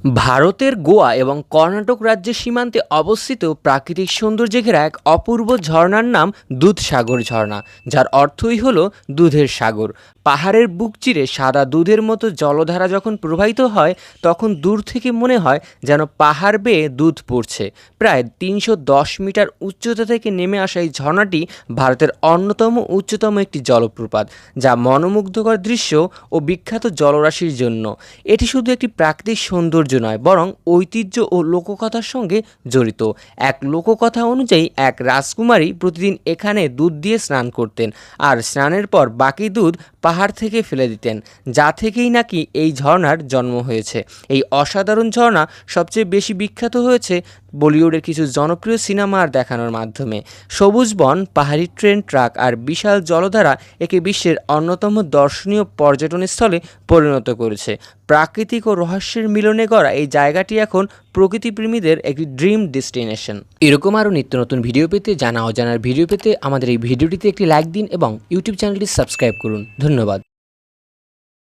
ভারতের গোয়া এবং কর্ণাটক রাজ্যের সীমান্তে অবস্থিত প্রাকৃতিক সৌন্দর্যে ঘেরা এক অপূর্ব ঝর্ণার নাম দুধসাগর ঝর্ণা, যার অর্থই হলো দুধের সাগর। পাহাড়ের বুক চিরে সাদা দুধের মতো জলধারা যখন প্রবাহিত হয়, তখন দূর থেকে মনে হয় যেন পাহাড় বেয়ে দুধ পড়ছে। প্রায় ৩১০ মিটার উচ্চতা থেকে নেমে আসা এই ঝর্ণাটি ভারতের অন্যতম উচ্চতম একটি জলপ্রপাত, যা মনোমুগ্ধকর দৃশ্য ও বিখ্যাত জলরাশির জন্য। এটি শুধু একটি প্রাকৃতিক সৌন্দর্য নয়, বরং ঐতিহ্য ও লোককথার সঙ্গে জড়িত। এক লোককথা অনুযায়ী এক রাজকুমারী প্রতিদিন এখানে দুধ দিয়ে স্নান করতেন, আর স্নানের পর বাকি দুধ পাহাড় থেকে ফেলে দিতেন, যা থেকেই নাকি এই ঝর্ণার জন্ম হয়েছে। এই অসাধারণ ঝর্ণা সবচেয়ে বেশি বিখ্যাত হয়েছে বলিউডের কিছু জনপ্রিয় সিনেমার দেখানোর মাধ্যমে। সবুজ বন, পাহাড়ি ট্রেন ট্রাক আর বিশাল জলধারা একে বিশ্বের অন্যতম দর্শনীয় পর্যটনস্থলে পরিণত করেছে। প্রাকৃতিক ও রহস্যের মিলনে গড়া এই জায়গাটি এখন প্রকৃতিপ্রেমীদের একটি ড্রিম ডেস্টিনেশন। এরকম আরও নিত্য নতুন ভিডিও পেতে, জানা অজানার ভিডিও পেতে আমাদের এই ভিডিওটিতে একটি লাইক দিন এবং ইউটিউব চ্যানেলটি সাবস্ক্রাইব করুন। ধন্যবাদ।